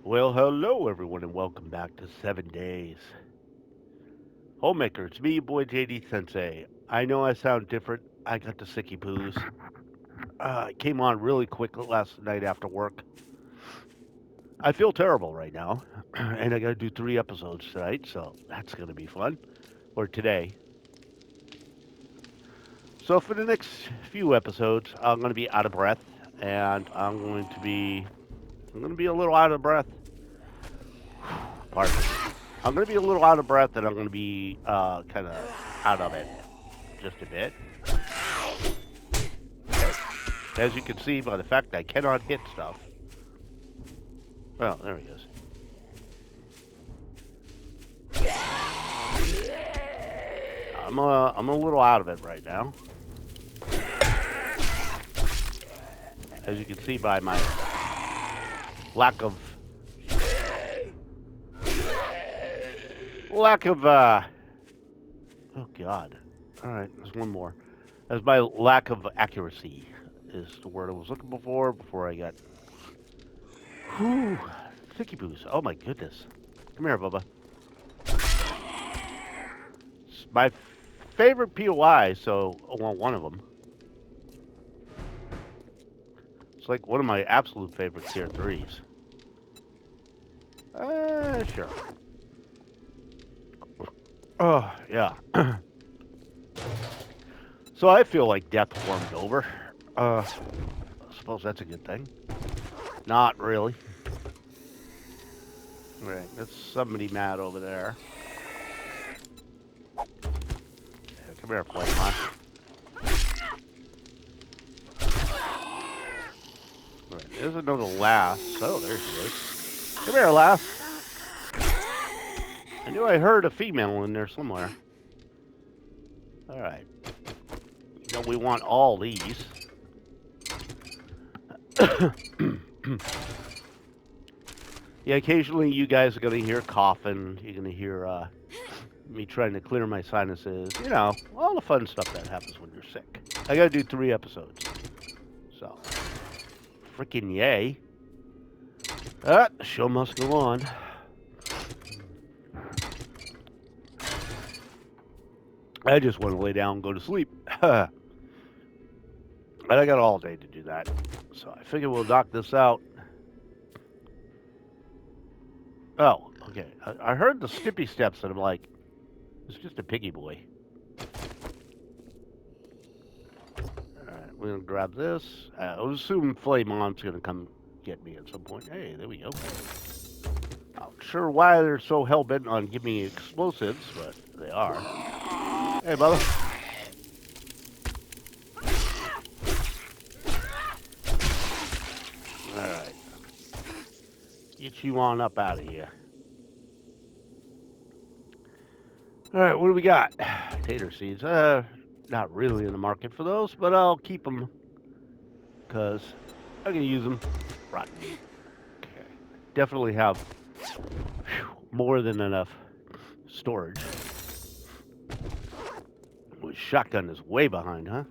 Well, hello everyone, and welcome back to 7 Days. Homemaker, it's me, your boy JD Sensei. I know I sound different. I got the sicky poos. I came on really quick last night after work. I feel terrible right now, and I got to do 3 episodes tonight, so that's going to be fun. Or today. So for the next few episodes, I'm going to be out of breath, and I'm going to be a little out of breath. Pardon me. I'm going to be a little out of breath, and I'm going to be kind of out of it just a bit. Okay. As you can see by the fact I cannot hit stuff. Well, there he is. I'm a little out of it right now. As you can see by my lack of oh god. All right, there's one more. As my lack of accuracy is the word I was looking before I got whew, thicky boos. Oh my goodness. Come here, Bubba. It's my favorite POI, so well, one of them. It's like one of my absolute favorite tier threes. Sure. Oh, yeah. So I feel like death warmed over. I suppose that's a good thing. Not really. Right, that's somebody mad over there. Yeah, come here, Flame. Right, there's another lass. Oh, there she is. Come here, lass. I knew I heard a female in there somewhere. All right. You know, we want all these. Yeah, occasionally you guys are going to hear coughing. You're going to hear me trying to clear my sinuses. You know, all the fun stuff that happens when you're sick. I got to do 3 episodes. So, freaking yay. The show must go on. I just want to lay down and go to sleep. But I got all day to do that. So I figure we'll knock this out. Oh, okay. I heard the skippy steps and I'm like, it's just a piggy boy. Alright, we're going to grab this. I'll assume Flamon's going to come get me at some point. Hey, there we go. Not sure why they're so hell-bent on giving me explosives, but they are. Hey, brother. Alright. Get you on up out of here. Alright, what do we got? Tater seeds. Not really in the market for those, but I'll keep them because I'm going to use them. Rotten meat. Okay. Definitely have more than enough storage. Well, shotgun is way behind, huh?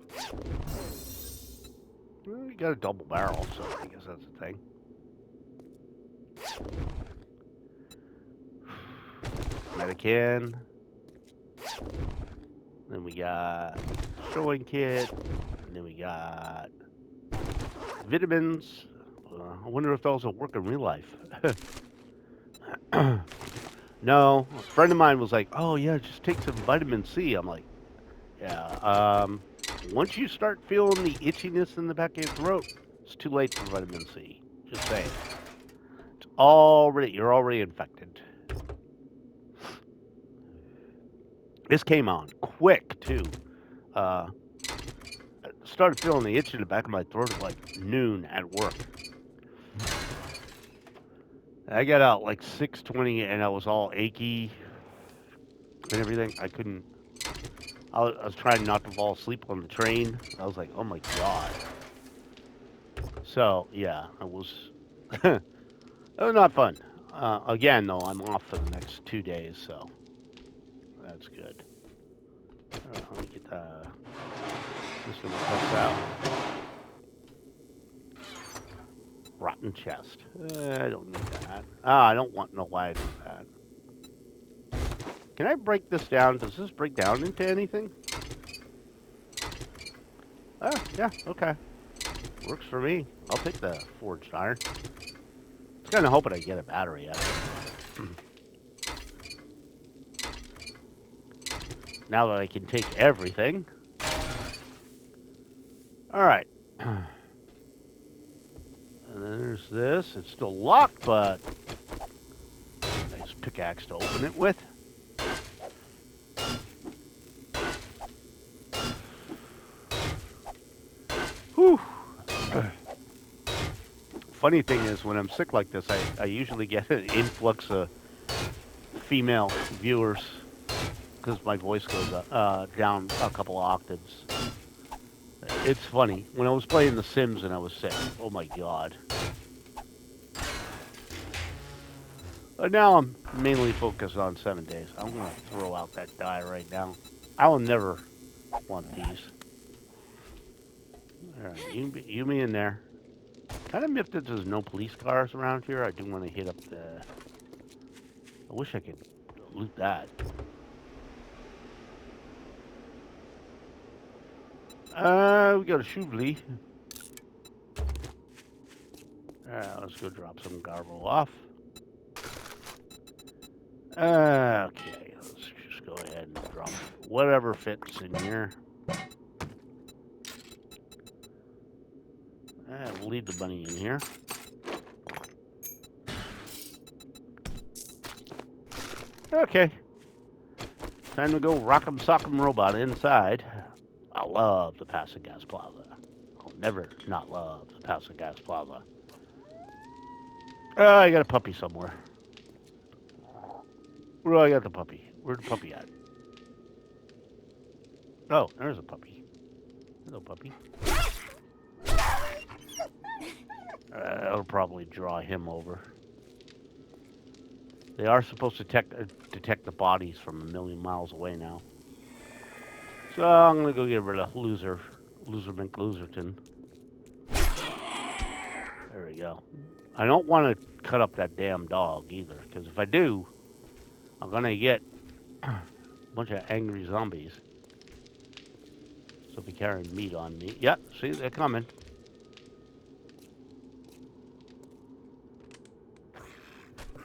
Well, you got a double barrel, so I guess that's the thing. Medican. Then we got sewing kit. And then we got vitamins. I wonder if those will work in real life. No, a friend of mine was like, "Oh yeah, just take some vitamin C." I'm like, "Yeah." Once you start feeling the itchiness in the back of your throat, it's too late for vitamin C. Just saying. You're already infected. This came on quick too. I started feeling the itch in the back of my throat at like noon at work. I got out like 6:20 and I was all achy and everything. I couldn't. I was trying not to fall asleep on the train. I was like, oh my god. So yeah, I was. It was not fun. Again, though, I'm off for the next 2 days, so that's good. Let me get this one cuts out. Rotten chest. I don't need that. Ah, I don't want no lag with that. Can I break this down? Does this break down into anything? Oh, yeah, okay. Works for me. I'll take the forged iron. I was kind of hoping I'd get a battery out of it. Now that I can take everything. Alright. And then there's this. It's still locked, but nice pickaxe to open it with. Whew. Funny thing is, when I'm sick like this, I usually get an influx of female viewers because my voice goes down a couple octaves. It's funny. When I was playing The Sims and I was sick, oh my god. But now I'm mainly focused on 7 days. I'm going to throw out that die right now. I will never want these. Alright, you me in there. Kind of miffed that there's no police cars around here. I do want to hit up the... I wish I could loot that. We got a Shuvli. Let's go drop some garbo off. Okay, let's just go ahead and drop whatever fits in here. We'll leave the bunny in here. Okay. Time to go rock'em sock'em robot inside. I love the Paso Gas Plaza. I'll never not love the Paso Gas Plaza. I got a puppy somewhere. Where do I got the puppy? Where's the puppy at? Oh, there's a puppy. Hello, puppy. That'll probably draw him over. They are supposed to detect the bodies from a million miles away now. So I'm gonna go get rid of Loser McLoserton. There we go. I don't want to cut up that damn dog either, because if I do, I'm gonna get a bunch of angry zombies. So if you're carrying meat on me, yep, see, they're coming.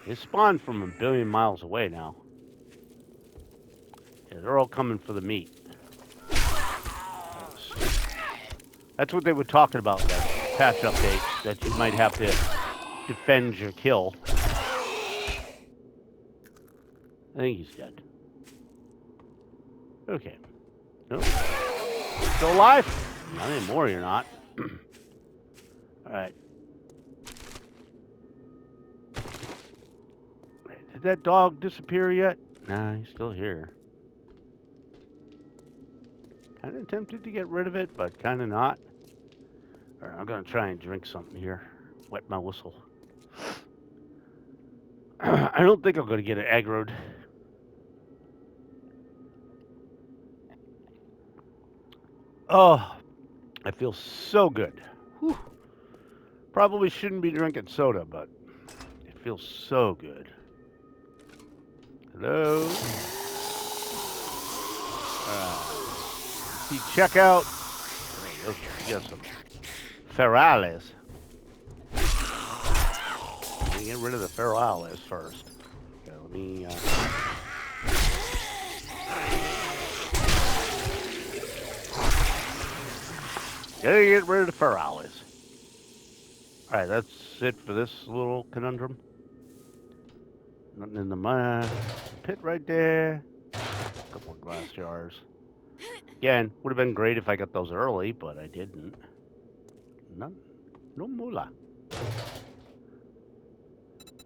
They spawned from a billion miles away now. Yeah, they're all coming for the meat. That's what they were talking about, that patch updates, that you might have to defend your kill. I think he's dead. Okay. Nope. Still alive? Not anymore, you're not. Alright. Did that dog disappear yet? Nah, he's still here. Kind of tempted to get rid of it, but kind of not. Alright, I'm going to try and drink something here. Wet my whistle. I don't think I'm going to get it aggroed. Oh, I feel so good. Whew. Probably shouldn't be drinking soda, but it feels so good. Hello? See, check out. Oh, you got some ferales. Let me get rid of the ferales first. Okay, let me. Gotta get rid of the ferales. Alright, that's it for this little conundrum. Nothing in the pit right there. A couple of glass jars. Again, would have been great if I got those early, but I didn't. None. No moolah.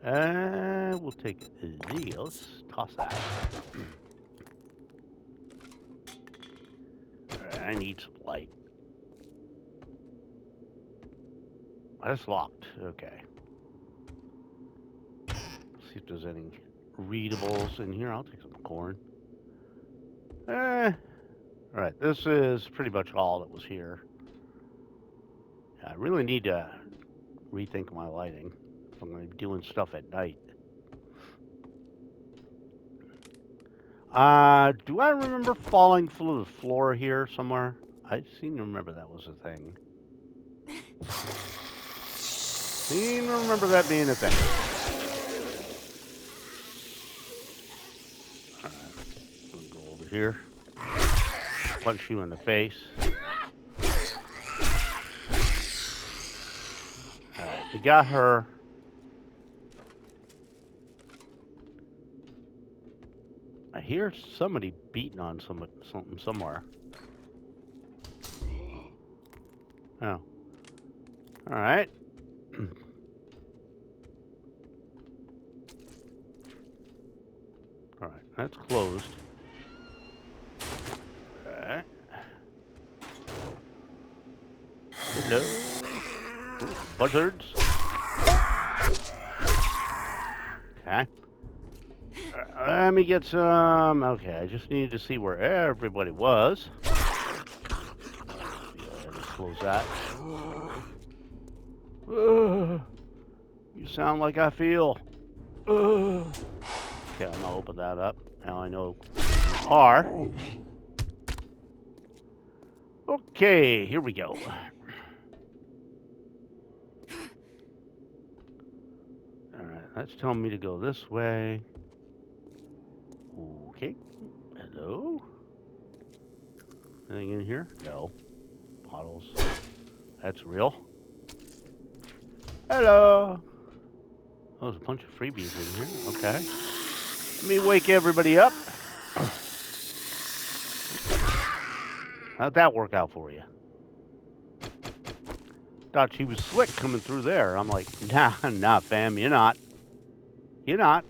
We'll take these. Toss that. I need some light. That's locked. Okay. See if there's any readables in here. I'll take some corn. Alright, this is pretty much all that was here. I really need to rethink my lighting. I'm going to be doing stuff at night. Do I remember falling through the floor here somewhere? I seem to remember that was a thing. Seem to remember that being a thing. Alright, I'm gonna go over here. Punch you in the face. Alright, we got her. I hear somebody beating on something somewhere. Oh. Alright. Alright, that's closed. Alright. Hello. Buzzards. Okay. Let me get some. Okay, I just needed to see where everybody was. Let's close that. You sound like I feel. Okay, I'm gonna open that up. Now I know you are. Okay, here we go. Alright, that's telling me to go this way. Okay. Hello? Anything in here? No. Bottles. That's real. Hello. Oh, there's a bunch of freebies in here. Okay. Let me wake everybody up. How'd that work out for you? Thought she was slick coming through there. I'm like, nah, fam, you're not. You're not.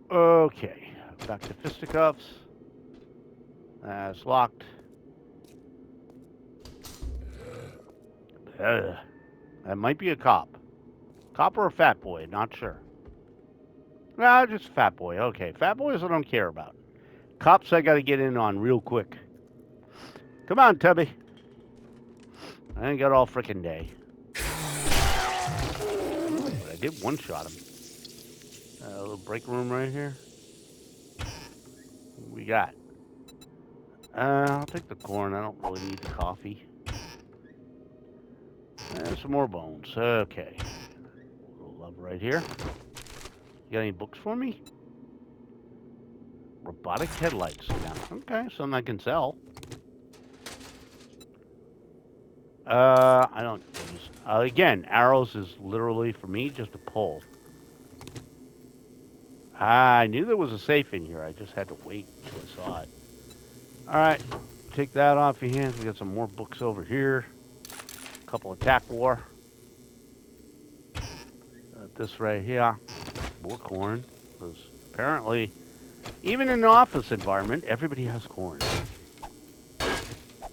Okay, back to fisticuffs. That's locked. That might be a cop. Cop or a fat boy, not sure. Nah, just a fat boy. Okay, fat boys I don't care about. Cops I gotta get in on real quick. Come on, Tubby. I ain't got all frickin' day. But I did one-shot him. A little break room right here. What we got? I'll take the corn. I don't really need the coffee. And some more bones. Okay. A little love right here. You got any books for me? Robotic headlights. Yeah. Okay, something I can sell. I don't use... again, arrows is literally, for me, just a pull. I knew there was a safe in here. I just had to wait until I saw it. Alright, take that off your hands. We got some more books over here. A couple of tack war. This right here. More corn. Because apparently, even in an office environment, everybody has corn.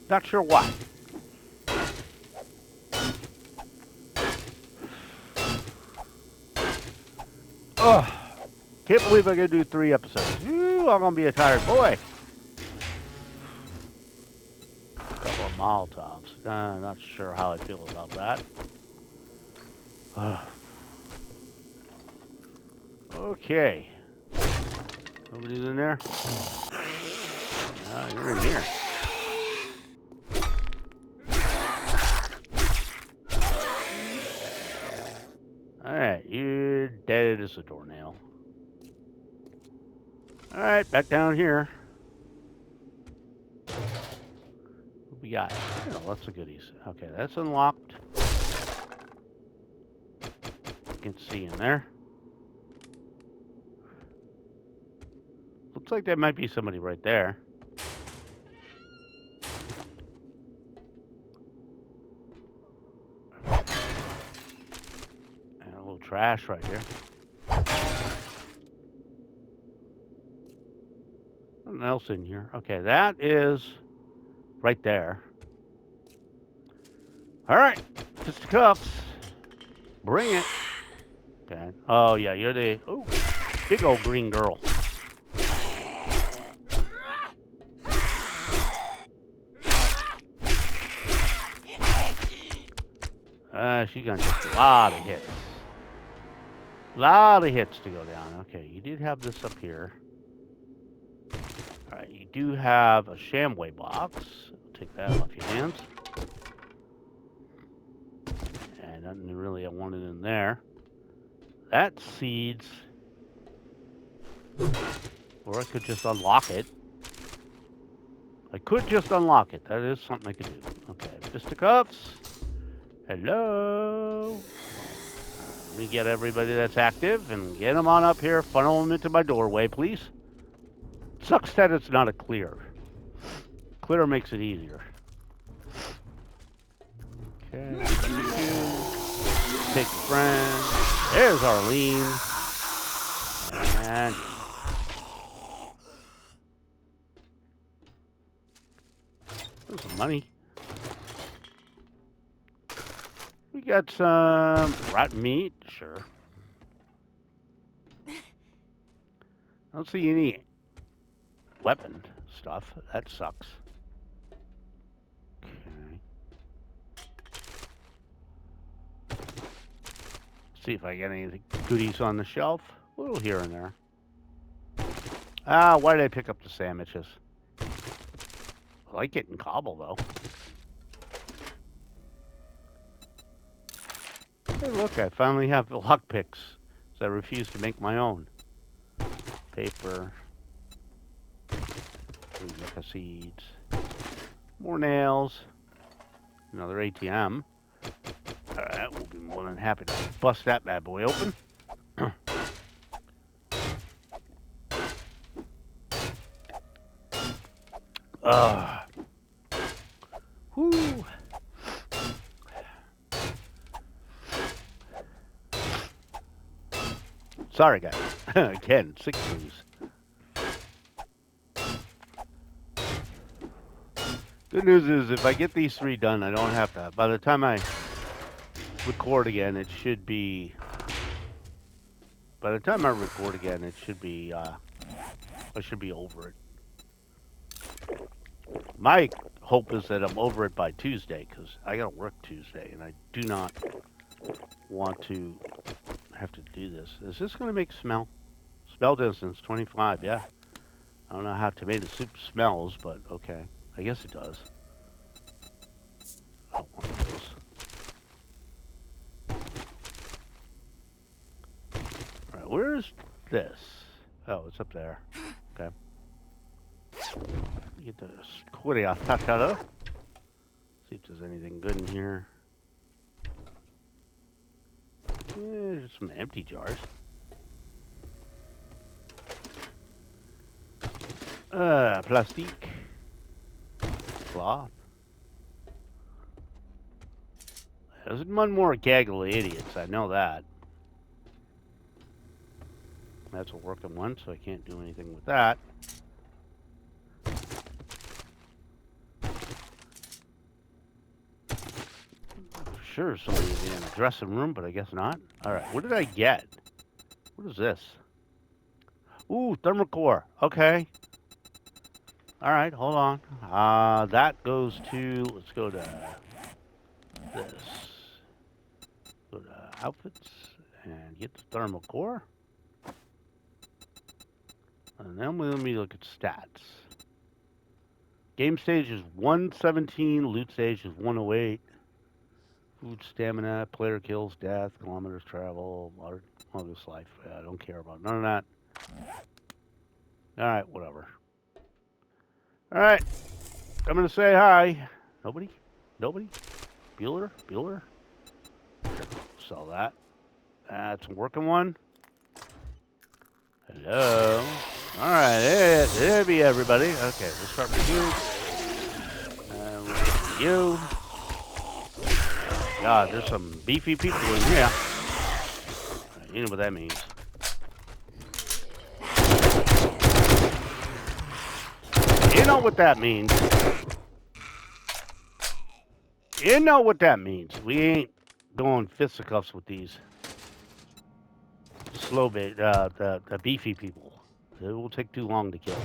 Not sure why. Ugh. Can't believe I gotta do 3 episodes. Ooh, I'm gonna be a tired boy. A couple of Molotovs. Not sure how I feel about that. Okay. Nobody's in there? You're in here. Alright, you're dead as a doornail. Alright, back down here. What we got? Oh, lots of goodies. Okay, that's unlocked. You can see in there. Looks like there might be somebody right there. And a little trash right here. Nothing else in here. Okay, that is right there. All right, fisticuffs. Bring it. Okay. Oh, yeah, you're the big old green girl. She's gonna take a lot of hits. Lot of hits to go down. Okay, you did have this up here. All right, you do have a Shamway box. Take that off your hands. And nothing really I wanted in there. That seeds. Or I could just unlock it. I could just unlock it. That is something I could do. Okay, fisticuffs. Hello. Let me get everybody that's active and get them on up here. Funnel them into my doorway, please. Sucks that it's not a clear. Clear makes it easier. Okay. Take a friend. There's Arlene. And there's some money. We got some rotten meat. Sure. I don't see any weapon stuff. That sucks. Okay. See if I get any goodies on the shelf. A little here and there. Why did I pick up the sandwiches? I like getting cobble, though. Hey, look, I finally have the lockpicks. So I refuse to make my own. Paper. Yucca seeds. More nails. Another ATM. Alright, we'll be more than happy to bust that bad boy open. Whoo. Sorry, guys. Again, 6 booze. Good news is, if I get these 3 done, I don't have to. By the time I record again, it should be. By the time I record again, it should be. I should be over it. My hope is that I'm over it by Tuesday, because I gotta work Tuesday, and I do not want to have to do this. Is this gonna make smell? Smell distance 25. Yeah. I don't know how tomato soup smells, but okay. I guess it does. I don't want those. Alright, where's this? Oh, it's up there. Okay. Get the squiddy tachada. See if there's anything good in here. There's some empty jars. Plastique. Cloth. There's one more gaggle of idiots, I know that. That's a working one, so I can't do anything with that. Sure, somebody would be in the dressing room, but I guess not. Alright, what did I get? What is this? Ooh, thermocore. Okay. Alright, hold on. That goes to, let's go to this. Go to outfits and get the thermocore. And then let me look at stats. Game stage is 117, loot stage is 108. Food, stamina, player kills, death, kilometers travel, all this life. I don't care about none of that. Alright, whatever. Alright. I'm gonna say hi. Nobody? Nobody? Bueller? Bueller? Sell that. That's a working one. Hello. Alright, there be everybody. Okay, we'll start with you. And we'll get to you. God, there's some beefy people in here. You know what that means. You know what that means. You know what that means. We ain't going fisticuffs with these slow bit, the beefy people. It will take too long to kill.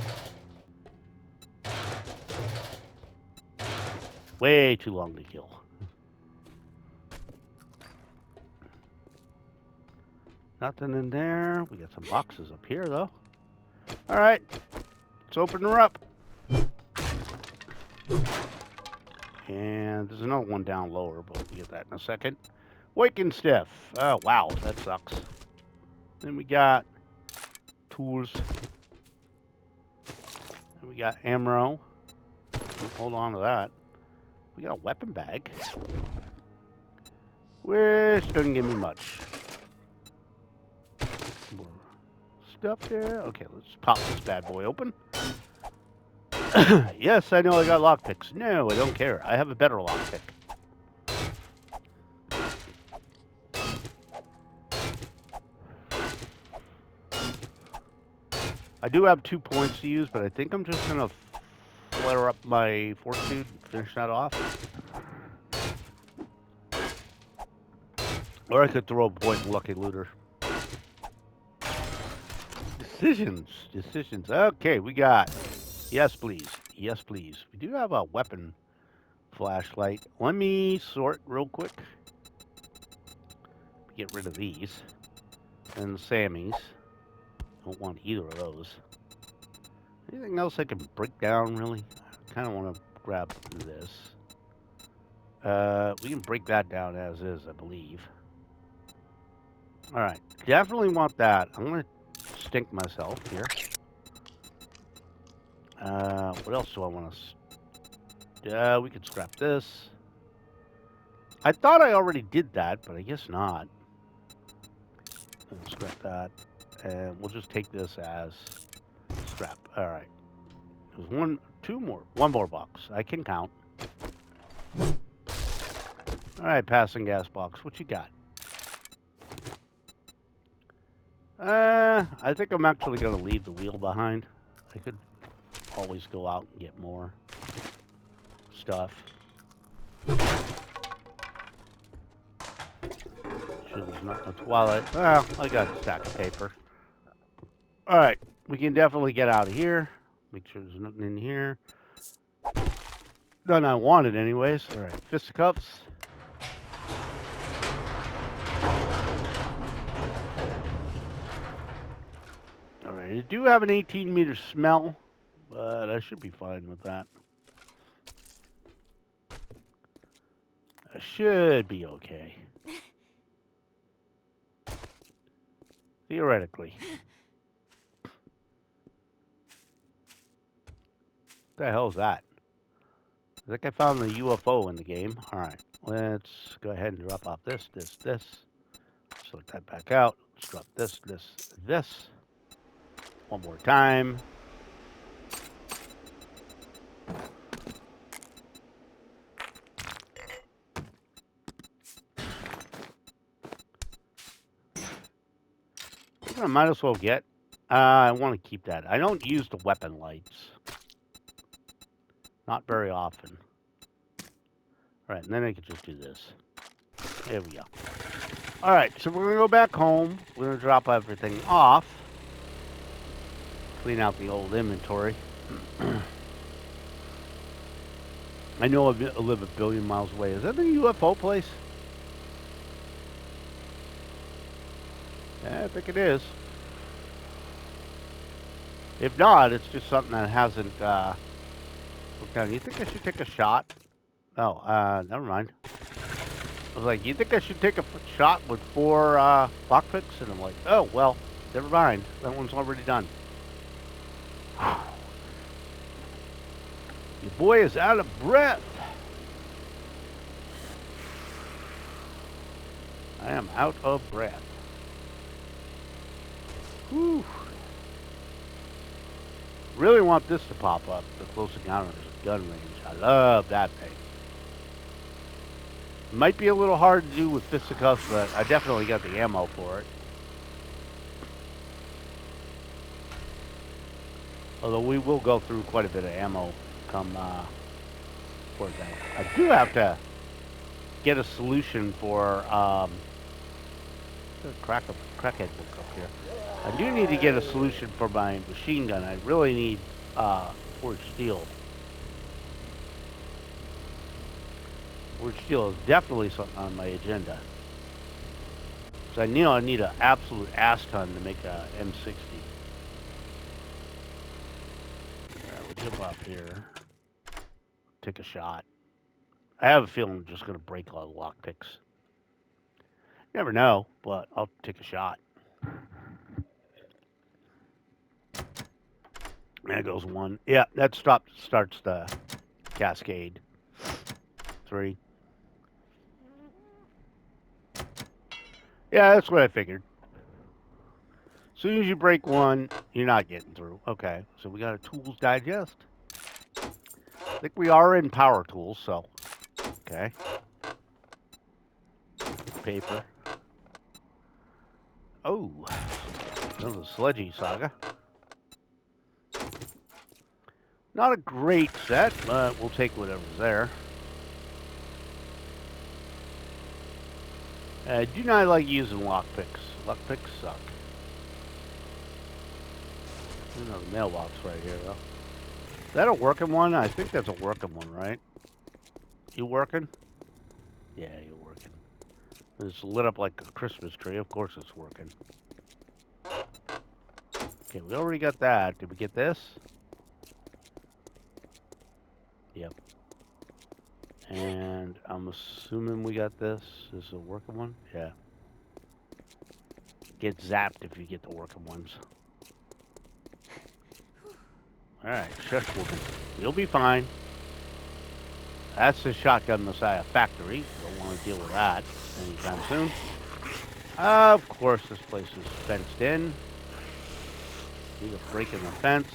Way too long to kill. Nothing in there. We got some boxes up here, though. All right. Let's open her up. And there's another one down lower, but we'll get that in a second. Waking stiff. Oh, wow. That sucks. Then we got tools. Then we got ammo. Hold on to that. We got a weapon bag. Which doesn't give me much. More stuff there. Okay, let's pop this bad boy open. Yes, I know I got lockpicks. No, I don't care. I have a better lockpick. I do have 2 points to use, but I think I'm just going to flare up my fortitude, finish that off. Or I could throw a point in Lucky Looter. Decisions. Okay, we got. Yes, please. Yes, please. We do have a weapon flashlight. Let me sort real quick. Get rid of these. And the Sammys. Don't want either of those. Anything else I can break down, really? I kind of want to grab this. We can break that down as is, I believe. All right. Definitely want that. I'm going to stink myself here. What else do I want to... we could scrap this. I thought I already did that, but I guess not. Let's scrap that. And we'll just take this as scrap. All right. There's one more box. I can count. All right, passing gas box. What you got? I think I'm actually going to leave the wheel behind. I could always go out and get more stuff. Sure there's not a toilet. Well, I got a stack of paper. All right, we can definitely get out of here. Make sure there's nothing in here. None I wanted anyways. All right, fisticuffs. All right, I do have an 18-meter smell, but I should be fine with that. I should be okay. Theoretically. What the hell is that? I think I found the UFO in the game. All right, let's go ahead and drop off this. Select that back out. Let's drop this. One more time. I might as well get. I want to keep that. I don't use the weapon lights. Not very often. All right, and then I can just do this. There we go. All right, so we're going to go back home. We're going to drop everything off. Clean out the old inventory. I know I live a billion miles away. Is that the UFO place? Yeah, I think it is. If not, it's just something that hasn't looked down. You think I should take a shot? Oh, never mind. I was like, you think I should take a shot with 4 lockpicks? And I'm like, oh, well, never mind. That one's already done. Your boy is out of breath. I am out of breath. Whew. Really want this to pop up, the close encounters gun range. I love that thing. Might be a little hard to do with fisticuffs, but I definitely got the ammo for it. Although we will go through quite a bit of ammo come towards that. I do have to get a solution for crackhead book up here. I do need to get a solution for my machine gun. I really need forged steel. Forged steel is definitely something on my agenda. So I need an absolute ass ton to make a M60. All right, we'll jump off here. Take a shot. I have a feeling I'm just gonna break all the lockpicks. Never know, but I'll take a shot. There goes one. Yeah, that starts the cascade. 3. Yeah, that's what I figured. As soon as you break one, you're not getting through. Okay, so we got a tools digest. I think we are in power tools, so okay. Paper. Oh, that was a sledgy saga. Not a great set, but we'll take whatever's there. I do not like using lockpicks. Lockpicks suck. There's a mailbox right here, though. Is that a working one? I think that's a working one, right? You working? Yeah, you're working. It's lit up like a Christmas tree. Of course it's working. Okay, we already got that. Did we get this? Yep. And I'm assuming we got this. This is a working one? Yeah. Get zapped if you get the working ones. Alright, shush woman. You'll be fine. That's the Shotgun Messiah factory. Don't want to deal with that anytime soon. Of course, this place is fenced in. Need a break in the fence.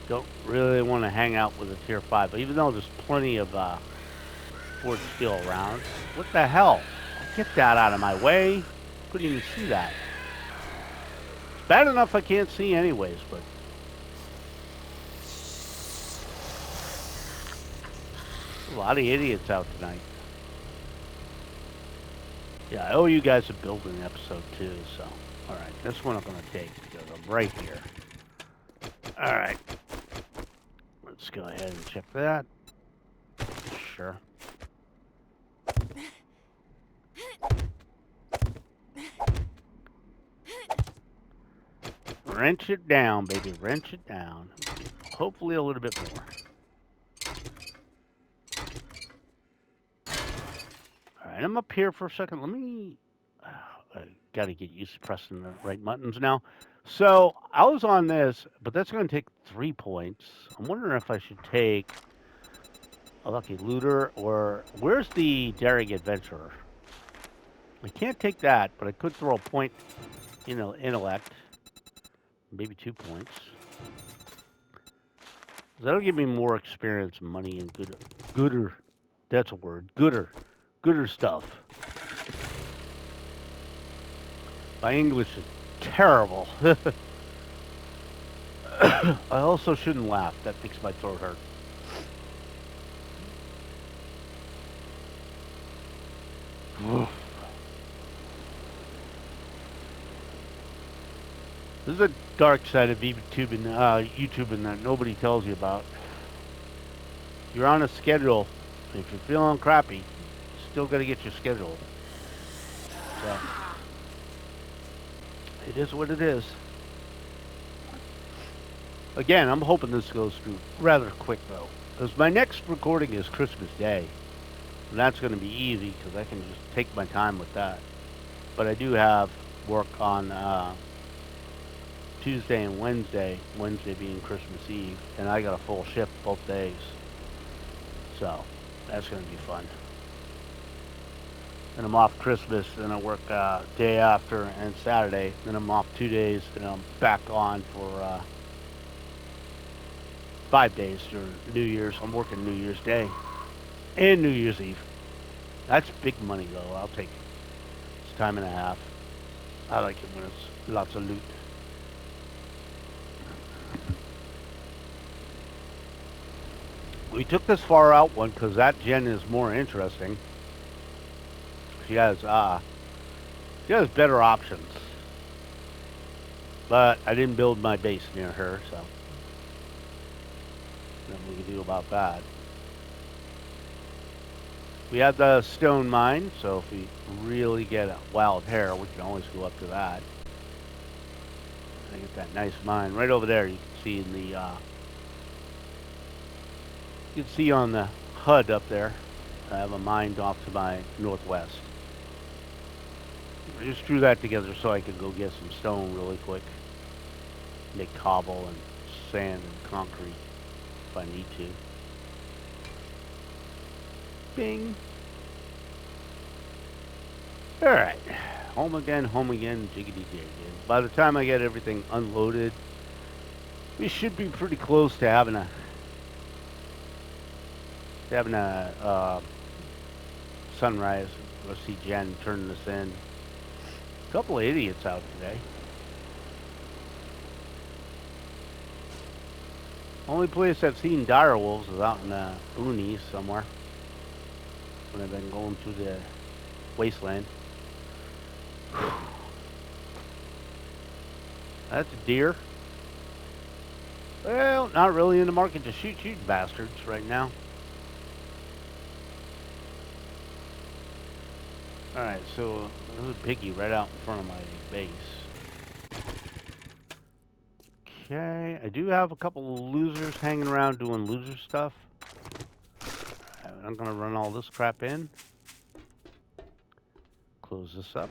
Don't really want to hang out with a tier 5, even though there's plenty of forged steel around. What the hell? Get that out of my way. Couldn't even see that. It's bad enough I can't see anyways, but a lot of idiots out tonight. Yeah, I owe you guys a building episode too, so. Alright, this one I'm going to take because I'm right here. Alright. Let's go ahead and check that. Sure. Wrench it down, baby. Wrench it down. Hopefully a little bit more. Alright, I'm up here for a second. Let me... I gotta get used to pressing the right buttons now. So, I was on this, but that's going to take 3 points. I'm wondering if I should take a Lucky Looter or... Where's the Daring Adventurer? I can't take that, but I could throw a point, intellect. Maybe 2 points. That'll give me more experience, money, and gooder. That's a word. Gooder stuff. My English is terrible. I also shouldn't laugh. That makes my throat hurt. This is a dark side of YouTubing that nobody tells you about. You're on a schedule. If you're feeling crappy, you still got to get your schedule. So, it is what it is. Again, I'm hoping this goes through rather quick, though. Because my next recording is Christmas Day. And that's going to be easy because I can just take my time with that. But I do have work on Tuesday and Wednesday. Wednesday being Christmas Eve. And I got a full shift both days. So, that's going to be fun. And I'm off Christmas, then I work day after and Saturday. Then I'm off 2 days, and I'm back on for 5 days during New Year's. I'm working New Year's Day and New Year's Eve. That's big money, though. I'll take it. It's time and a half. I like it when it's lots of loot. We took this far out one because that gen is more interesting. She has better options. But I didn't build my base near her, so nothing we can do about that. We have the stone mine, so if we really get a wild hair, we can always go up to that. I get that nice mine right over there. You can see in the you can see on the HUD up there. I have a mine off to my northwest. I just threw that together so I could go get some stone really quick. Make cobble and sand and concrete if I need to. Bing. All right. Home again, jiggity jig. By the time I get everything unloaded, we should be pretty close to having a sunrise. Let's see Jen turning this in. A couple of idiots out today. Only place I've seen dire wolves is out in the boonies somewhere. When I've been going through the wasteland. That's a deer. Well, not really in the market to shoot you bastards right now. Alright, so there's a piggy right out in front of my base. Okay, I do have a couple of losers hanging around doing loser stuff. I'm gonna run all this crap in. Close this up.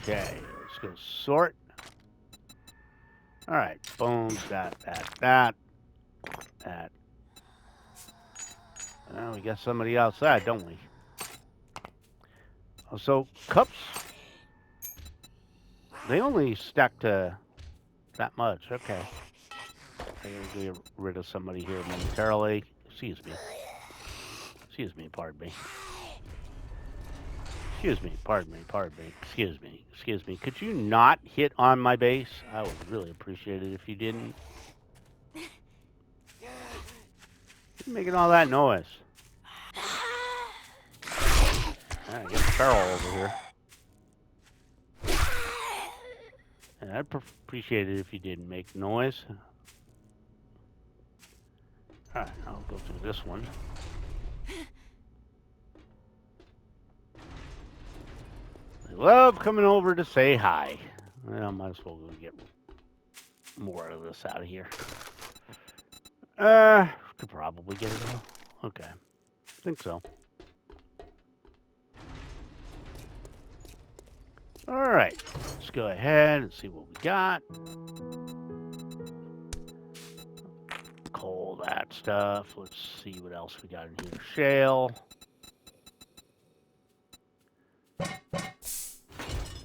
Okay, let's go sort. Alright, bones, that. Well, we got somebody outside, don't we? Oh, so, cups, they only stack to that much. Okay. I'm going to get rid of somebody here momentarily. Excuse me. Pardon me. Excuse me. Could you not hit on my base? I would really appreciate it if you didn't. You're making all that noise. I get feral over here. And I'd appreciate it if you didn't make noise. Alright, I'll go through this one. I love coming over to say hi. Well, I might as well go get more of this out of here. Could probably get it all. Okay. I think so. Alright. Let's go ahead and see what we got. Coal, that stuff. Let's see what else we got in here. Shale.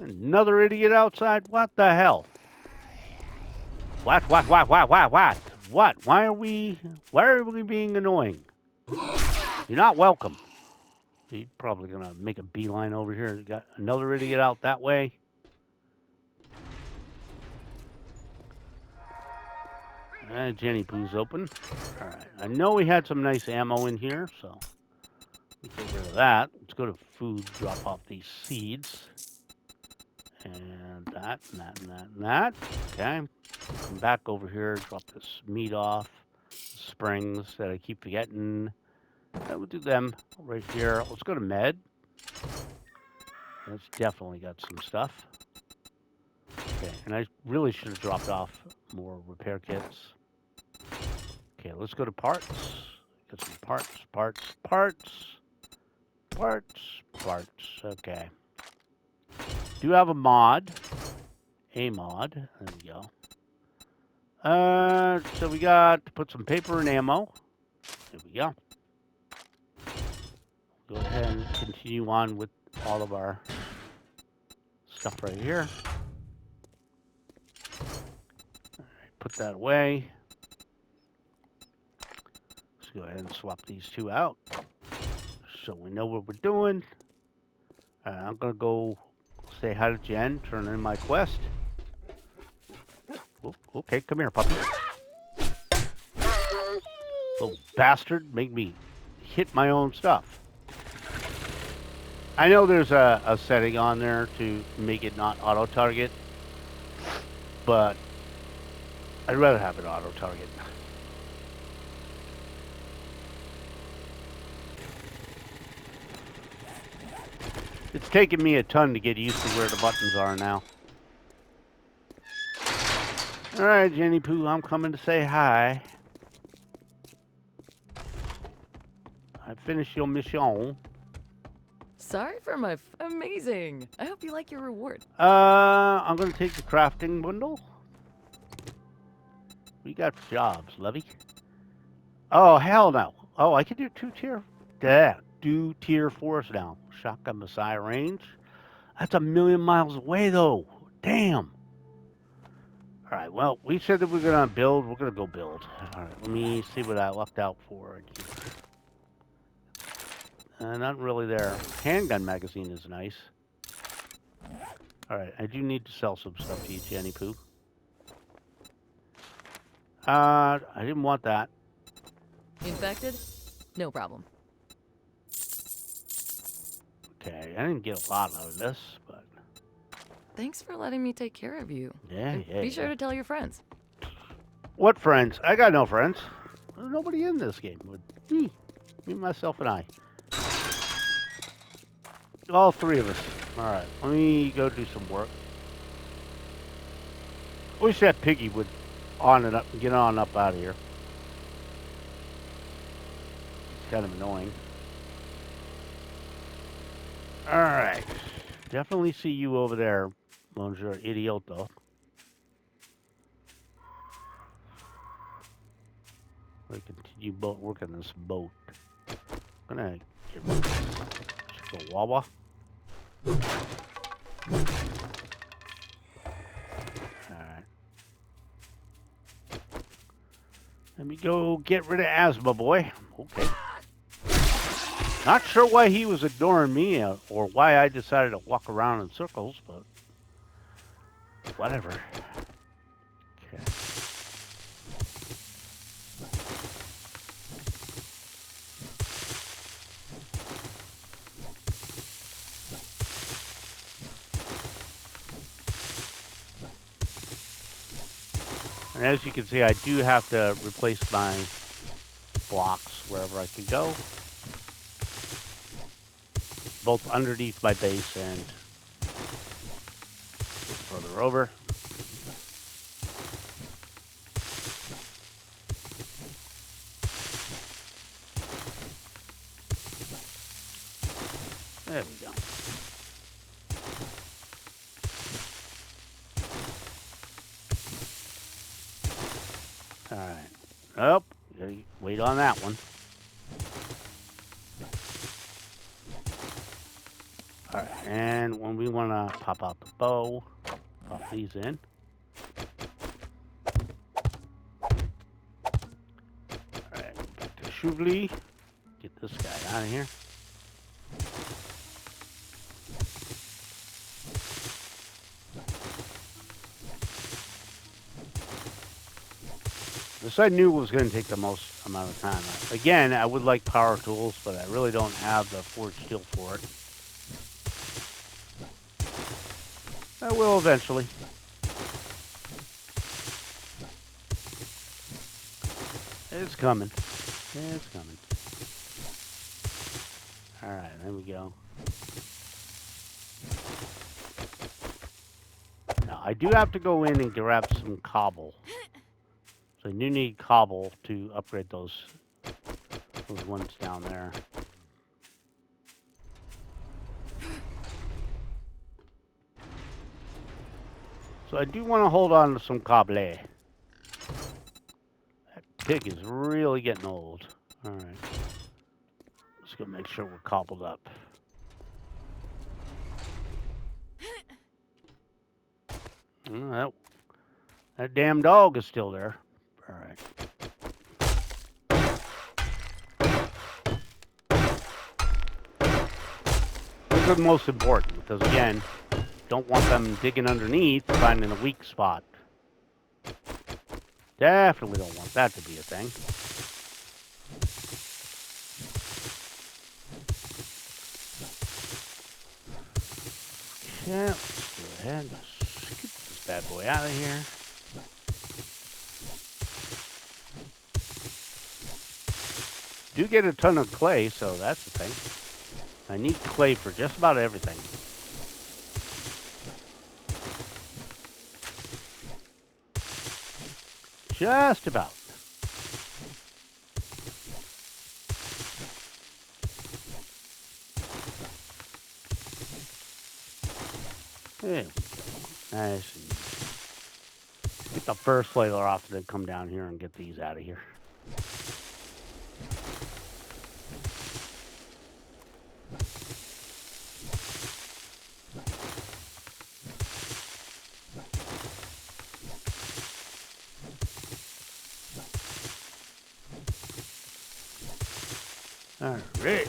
Another idiot outside? What the hell? What? Why are we being annoying? You're not welcome. He's probably gonna make a beeline over here. Got another idiot out that way. Jenny Poo's open. Alright. I know we had some nice ammo in here, so we get rid of that. Let's go to food, drop off these seeds. And that. Okay. Come back over here, drop this meat off. Springs that I keep forgetting. We'll do them right here. Let's go to med. That's definitely got some stuff. Okay, and I really should have dropped off more repair kits. Okay, let's go to parts. Get some parts. Okay. Do have a mod. There we go. So we got to put some paper and ammo. There we go. Go ahead and continue on with all of our stuff right here. All right, put that away. Let's go ahead and swap these two out so we know what we're doing. I'm going to go say hi to Jen, turn in my quest. Oh, okay, come here, puppy. Little bastard, make me hit my own stuff. I know there's a setting on there to make it not auto-target, but I'd rather have it auto-target. It's taken me a ton to get used to where the buttons are now. All right, Jenny Pooh, I'm coming to say hi. I finished your mission. Sorry for my amazing. I hope you like your reward. I'm gonna take the crafting bundle. We got jobs, Levy. Oh hell no! Oh, I can do do tier 4s now. Shotgun Messiah range. That's a million miles away though. Damn. All right. Well, we said that we're gonna build. We're gonna go build. All right. Let me see what I lucked out for. Not really there. Handgun magazine is nice. All right. I do need to sell some stuff to you, Jenny Pooh. I didn't want that. Infected? No problem. Okay. I didn't get a lot out of this, but Thanks for letting me take care of you. yeah, And yeah. be sure Yeah. to tell your friends. What friends? I got no friends. There's nobody in this game. Me, myself, and I. All three of us. All right. Let me go do some work. Wish that piggy would on and up, get on up out of here. It's kind of annoying. All right. Definitely see you over there, Monsieur Idioto. We continue working this boat. I'm gonna get rid of this Chihuahua. Alright. Let me go get rid of Asthma Boy. Okay. Not sure why he was ignoring me or why I decided to walk around in circles, but whatever. Okay. And as you can see, I do have to replace my blocks wherever I can go. Both underneath my base and further over. There we go. Alright. Oh, gotta wait on that one. Alright, and when we want to pop out the bow, pop these in. Alright, back to Shuvli. Get this guy out of here. This I knew was going to take the most amount of time. Again, I would like power tools, but I really don't have the forged steel for it. I will eventually. It's coming. It's coming. Alright, there we go. Now, I do have to go in and grab some cobble. So I do need cobble to upgrade those ones down there. So I do want to hold on to some cobble. That pig is really getting old. Alright. Just gonna make sure we're cobbled up. That damn dog is still there. Alright. Those are the most important because, again, don't want them digging underneath, finding a weak spot. Definitely don't want that to be a thing. Yeah, let's go ahead. Let's get this bad boy out of here. Do get a ton of clay, so that's the thing. I need clay for just about everything. Just about. There we go. Nice and easy. Get the first layer off and then come down here and get these out of here. All right.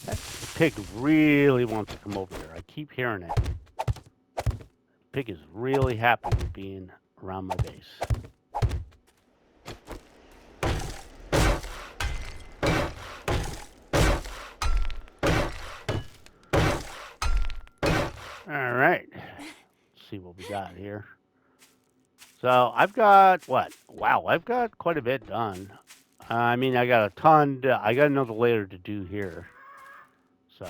That pig really wants to come over here. I keep hearing it. Pig is really happy with being around my base. All right. Let's see what we got here. So I've got what? Wow, I've got quite a bit done. I mean, I got a ton. I got another layer to do here. So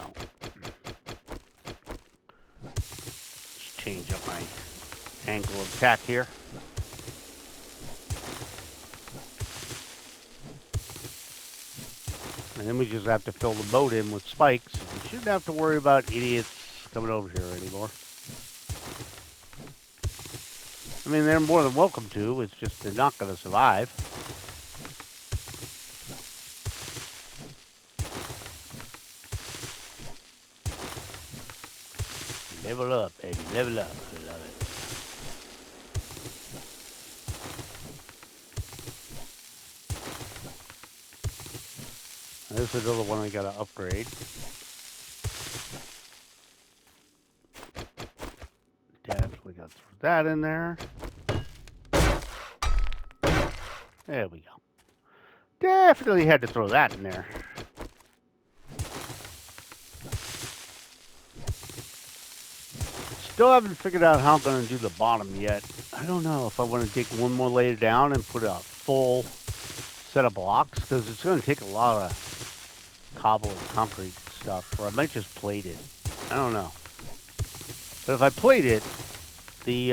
let's change up my angle of attack here. And then we just have to fill the boat in with spikes. We shouldn't have to worry about idiots coming over here anymore. I mean, they're more than welcome to. It's just they're not going to survive. Level up, baby. Level up. I love it. There's another one I got to upgrade. Definitely got to throw that in there. There we go. Definitely had to throw that in there. Still haven't figured out how I'm going to do the bottom yet. I don't know if I want to dig one more layer down and put a full set of blocks, because it's going to take a lot of cobble and concrete stuff, or I might just plate it. I don't know. But if I plate it, the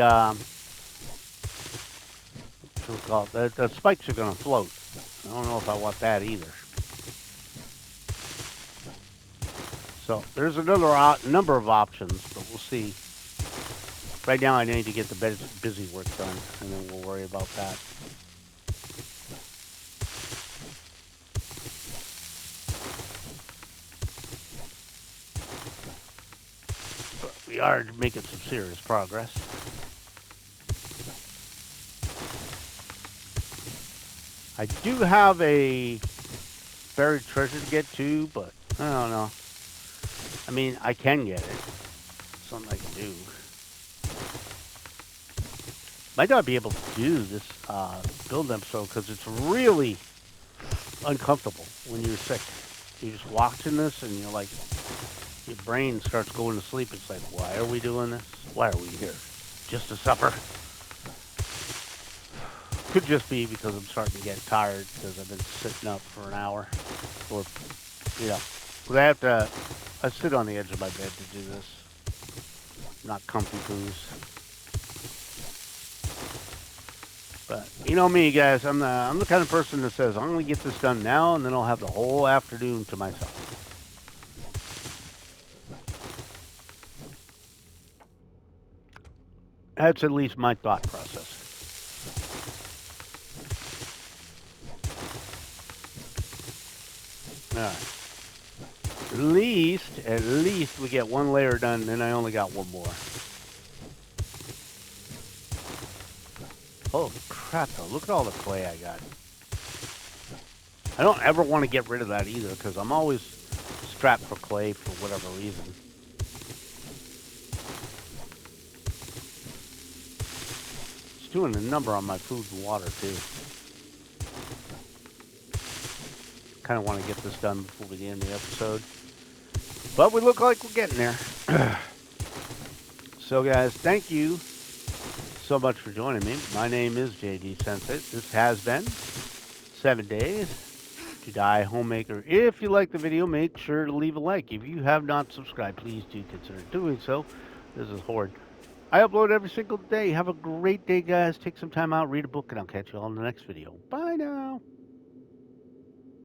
the spikes are going to float. I don't know if I want that either. So there's another number of options, but we'll see. Right now I need to get the busy work done, and then we'll worry about that. But we are making some serious progress. I do have a buried treasure to get to, but I don't know. I mean, I can get it. Something I can do. Might not be able to do this build episode because it's really uncomfortable when you're sick. You're just watching this and you're like, your brain starts going to sleep. It's like, why are we doing this? Why are we here? Just to suffer? Could just be because I'm starting to get tired because I've been sitting up for an hour. Or, you know, but I sit on the edge of my bed to do this. Not comfy poos. But you know me, guys. I'm the kind of person that says I'm going to get this done now, and then I'll have the whole afternoon to myself. That's at least my thought process. All right. At least we get one layer done, and then I only got one more. Holy crap, though. Look at all the clay I got. I don't ever want to get rid of that either, because I'm always strapped for clay for whatever reason. It's doing a number on my food and water, too. Kind of want to get this done before we end the episode. But we look like we're getting there. So, guys, thank you so much for joining me. My name is JD Sensei. This has been 7 days to die, homemaker. If you like the video, make sure to leave a like. If you have not subscribed, please do consider doing so. This is Horde. I upload every single day. Have a great day, guys. Take some time out, read a book, and I'll catch you all in the next video. Bye now.